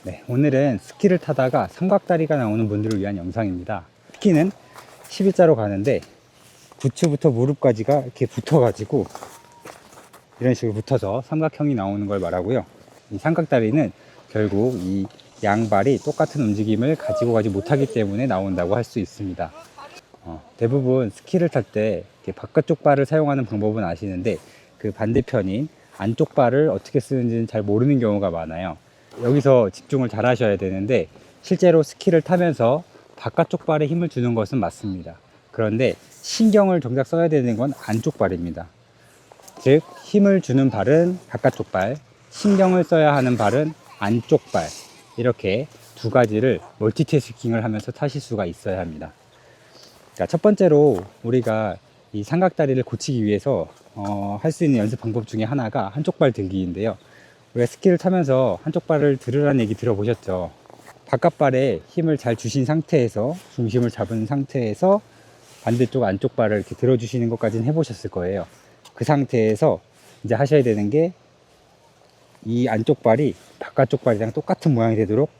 네, 오늘은 스키를 타다가 삼각다리가 나오는 분들을 위한 영상입니다. 스키는 11자로 가는데 부츠부터 무릎까지가 이렇게 붙어가지고 이런 식으로 붙어서 삼각형이 나오는 걸 말하고요. 이 삼각다리는 결국 이 양발이 똑같은 움직임을 가지고 가지 못하기 때문에 나온다고 할 수 있습니다. 대부분 스키를 탈 때 바깥쪽 발을 사용하는 방법은 아시는데 그 반대편인 안쪽 발을 어떻게 쓰는지는 잘 모르는 경우가 많아요. 여기서 집중을 잘 하셔야 되는데 실제로 스키를 타면서 바깥쪽 발에 힘을 주는 것은 맞습니다. 그런데 신경을 정작 써야 되는 건 안쪽 발입니다. 즉 힘을 주는 발은 바깥쪽 발, 신경을 써야 하는 발은 안쪽 발, 이렇게 두 가지를 멀티태스킹을 하면서 타실 수가 있어야 합니다. 자, 첫 번째로 우리가 이 삼각다리를 고치기 위해서 할 수 있는 연습 방법 중에 하나가 한쪽 발 들기인데요. 우리가 스키를 타면서 한쪽 발을 들으라는 얘기 들어보셨죠? 바깥 발에 힘을 잘 주신 상태에서 중심을 잡은 상태에서 반대쪽 안쪽 발을 이렇게 들어주시는 것까지는 해보셨을 거예요. 그 상태에서 이제 하셔야 되는 게 이 안쪽 발이 바깥쪽 발이랑 똑같은 모양이 되도록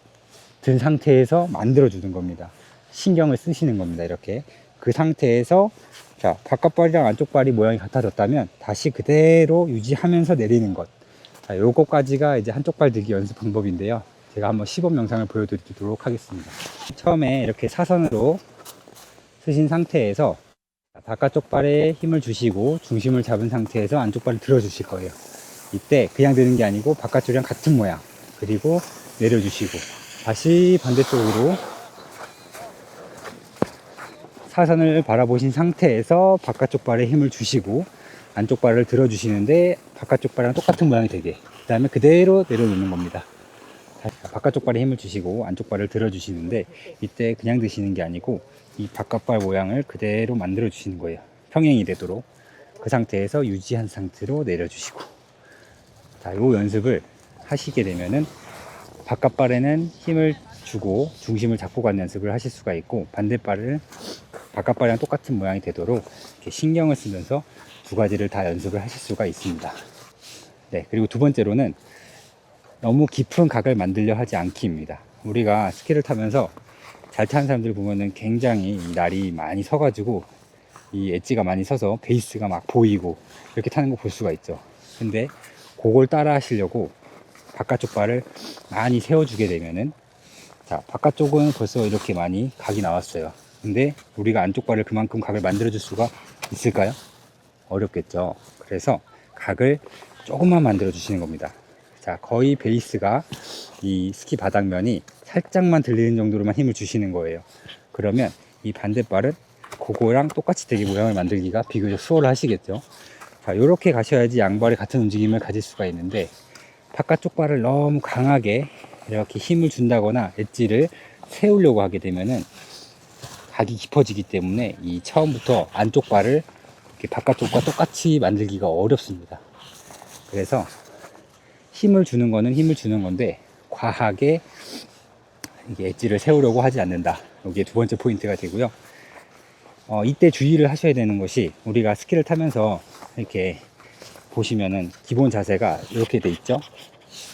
든 상태에서 만들어 주는 겁니다. 신경을 쓰시는 겁니다. 이렇게 그 상태에서 자, 바깥 발이랑 안쪽 발이 모양이 같아졌다면 다시 그대로 유지하면서 내리는 것. 자, 요거까지가 이제 한쪽 발 들기 연습 방법인데요. 제가 한번 시범 영상을 보여드리도록 하겠습니다. 처음에 이렇게 사선으로 쓰신 상태에서 바깥쪽 발에 힘을 주시고 중심을 잡은 상태에서 안쪽 발을 들어 주실 거예요. 이때 그냥 드는 게 아니고 바깥쪽이랑 같은 모양, 그리고 내려주시고 다시 반대쪽으로 사선을 바라보신 상태에서 바깥쪽 발에 힘을 주시고 안쪽 발을 들어 주시는데 바깥쪽 발이랑 똑같은 모양이 되게, 그 다음에 그대로 내려놓는 겁니다. 바깥쪽 발에 힘을 주시고 안쪽 발을 들어 주시는데 이때 그냥 드시는 게 아니고 이 바깥발 모양을 그대로 만들어 주시는 거예요. 평행이 되도록. 그 상태에서 유지한 상태로 내려주시고, 자, 요 연습을 하시게 되면은 바깥발에는 힘을 주고 중심을 잡고 가는 연습을 하실 수가 있고, 반대발을 바깥발이랑 똑같은 모양이 되도록 이렇게 신경을 쓰면서 두 가지를 다 연습을 하실 수가 있습니다. 네, 그리고 두 번째로는 너무 깊은 각을 만들려 하지 않기입니다. 우리가 스키를 타면서 잘 타는 사람들 보면은 굉장히 날이 많이 서가지고 이 엣지가 많이 서서 베이스가 막 보이고 이렇게 타는 거 볼 수가 있죠. 근데 그걸 따라 하시려고 바깥쪽 발을 많이 세워주게 되면은, 자, 바깥쪽은 벌써 이렇게 많이 각이 나왔어요. 근데 우리가 안쪽 발을 그만큼 각을 만들어 줄 수가 있을까요? 어렵겠죠. 그래서 각을 조금만 만들어 주시는 겁니다. 자, 거의 베이스가 이 스키 바닥면이 살짝만 들리는 정도로만 힘을 주시는 거예요. 그러면 이 반대발은 그거랑 똑같이 되게 모양을 만들기가 비교적 수월하시겠죠. 자, 이렇게 가셔야지 양발이 같은 움직임을 가질 수가 있는데, 바깥쪽 발을 너무 강하게 이렇게 힘을 준다거나 엣지를 세우려고 하게 되면은 각이 깊어지기 때문에 이 처음부터 안쪽 발을 이렇게 바깥쪽과 똑같이 만들기가 어렵습니다. 그래서 힘을 주는 거는 힘을 주는 건데 과하게 이게 엣지를 세우려고 하지 않는다. 이게 두 번째 포인트가 되고요. 이때 주의를 하셔야 되는 것이, 우리가 스키를 타면서 이렇게 보시면은 기본 자세가 이렇게 돼 있죠.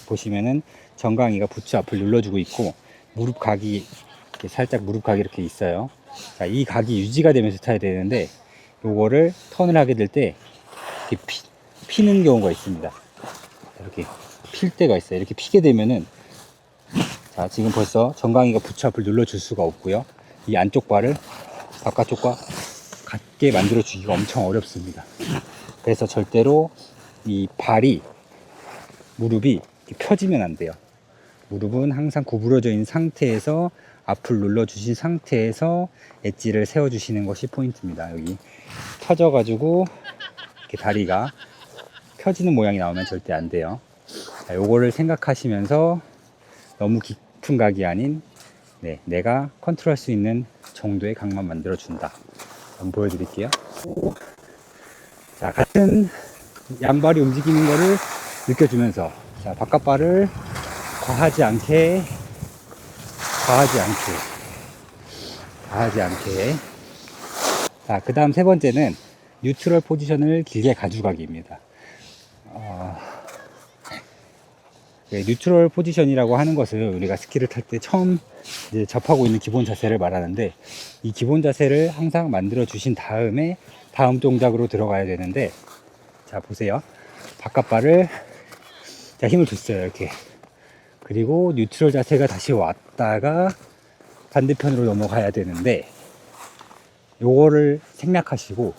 보시면은 정강이가 부츠 앞을 눌러주고 있고 무릎 각이 이렇게 살짝 무릎 각이 이렇게 있어요. 자, 이 각이 유지가 되면서 타야 되는데 요거를 턴을 하게 될 때 이렇게 피는 경우가 있습니다. 이렇게 필 때가 있어요. 이렇게 피게 되면은, 자, 지금 벌써 정강이가 부츠 앞을 눌러줄 수가 없고요. 이 안쪽 발을 바깥쪽과 같게 만들어 주기가 엄청 어렵습니다. 그래서 절대로 이 발이, 무릎이 펴지면 안 돼요. 무릎은 항상 구부러져 있는 상태에서 앞을 눌러 주신 상태에서 엣지를 세워 주시는 것이 포인트입니다. 여기 펴져 가지고 이렇게 다리가 펴지는 모양이 나오면 절대 안 돼요. 자, 요거를 생각하시면서 너무 깊은 각이 아닌, 네, 내가 컨트롤할 수 있는 정도의 각만 만들어 준다. 한번 보여드릴게요. 자, 같은 양발이 움직이는 거를 느껴주면서, 자, 바깥발을 과하지 않게 자, 그 다음 세 번째는 뉴트럴 포지션을 길게 가져가기입니다. 뉴트럴 포지션이라고 하는 것은 우리가 스키를 탈 때 처음 이제 접하고 있는 기본 자세를 말하는데, 이 기본 자세를 항상 만들어 주신 다음에 다음 동작으로 들어가야 되는데, 자 보세요. 바깥발을 자 힘을 줬어요 이렇게. 그리고 뉴트럴 자세가 다시 왔다가 반대편으로 넘어가야 되는데, 요거를 생략하시고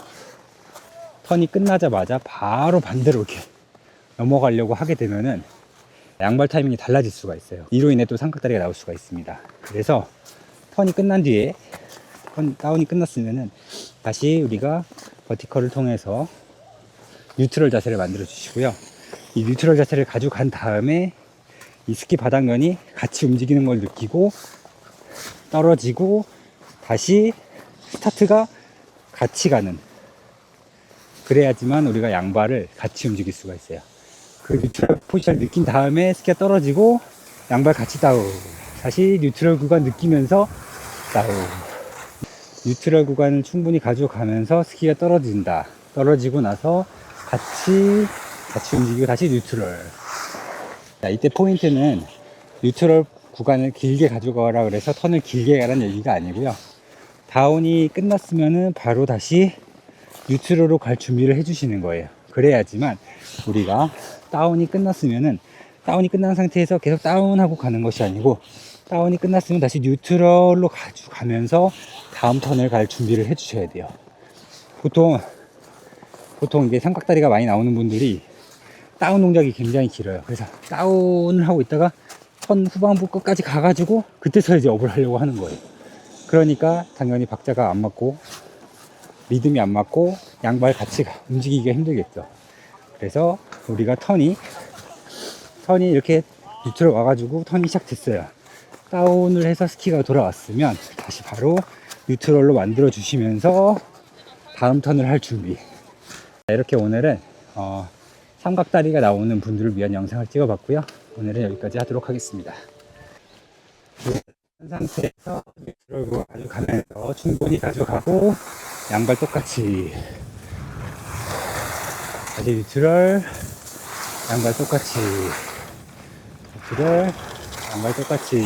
턴이 끝나자마자 바로 반대로 이렇게 넘어가려고 하게 되면은 양발 타이밍이 달라질 수가 있어요. 이로 인해 또 삼각다리가 나올 수가 있습니다. 그래서 턴이 끝난 뒤에, 턴 다운이 끝났으면은 다시 우리가 버티컬을 통해서 뉴트럴 자세를 만들어 주시고요. 이 뉴트럴 자세를 가지고 간 다음에 이 스키 바닥면이 같이 움직이는 걸 느끼고 떨어지고 다시 스타트가 같이 가는, 그래야지만 우리가 양발을 같이 움직일 수가 있어요. 그 뉴트럴 포지션을 느낀 다음에 스키가 떨어지고 양발 같이 다운, 다시 뉴트럴 구간 느끼면서 다운. 뉴트럴 구간을 충분히 가져가면서 스키가 떨어진다. 떨어지고 나서 같이 움직이고 다시 뉴트럴. 자, 이때 포인트는 뉴트럴 구간을 길게 가져가라 그래서 턴을 길게 가라는 얘기가 아니고요. 다운이 끝났으면은 바로 다시 뉴트럴로 갈 준비를 해주시는 거예요. 그래야지만 우리가 다운이 끝났으면은, 다운이 끝난 상태에서 계속 다운하고 가는 것이 아니고, 다운이 끝났으면 다시 뉴트럴로 가져가면서 다음 턴을 갈 준비를 해주셔야 돼요. 보통 이게 삼각다리가 많이 나오는 분들이 다운 동작이 굉장히 길어요. 그래서 다운을 하고 있다가 턴 후반부 끝까지 가가지고 그때서 이제 업을 하려고 하는 거예요. 그러니까 당연히 박자가 안 맞고 리듬이 안 맞고 양발 같이 움직이기가 힘들겠죠. 그래서 우리가 턴이 이렇게 뉴트럴 와가지고 턴이 시작됐어요. 다운을 해서 스키가 돌아왔으면 다시 바로 뉴트럴로 만들어 주시면서 다음 턴을 할 준비. 이렇게 오늘은 삼각다리가 나오는 분들을 위한 영상을 찍어 봤고요. 오늘은 여기까지 하도록 하겠습니다. 한 상태에서 뉴트럴로 가져가면서 충분히 가져가고 양발 똑같이 다시 뉴트럴, 양발 똑같이 뉴트럴, 양발 똑같이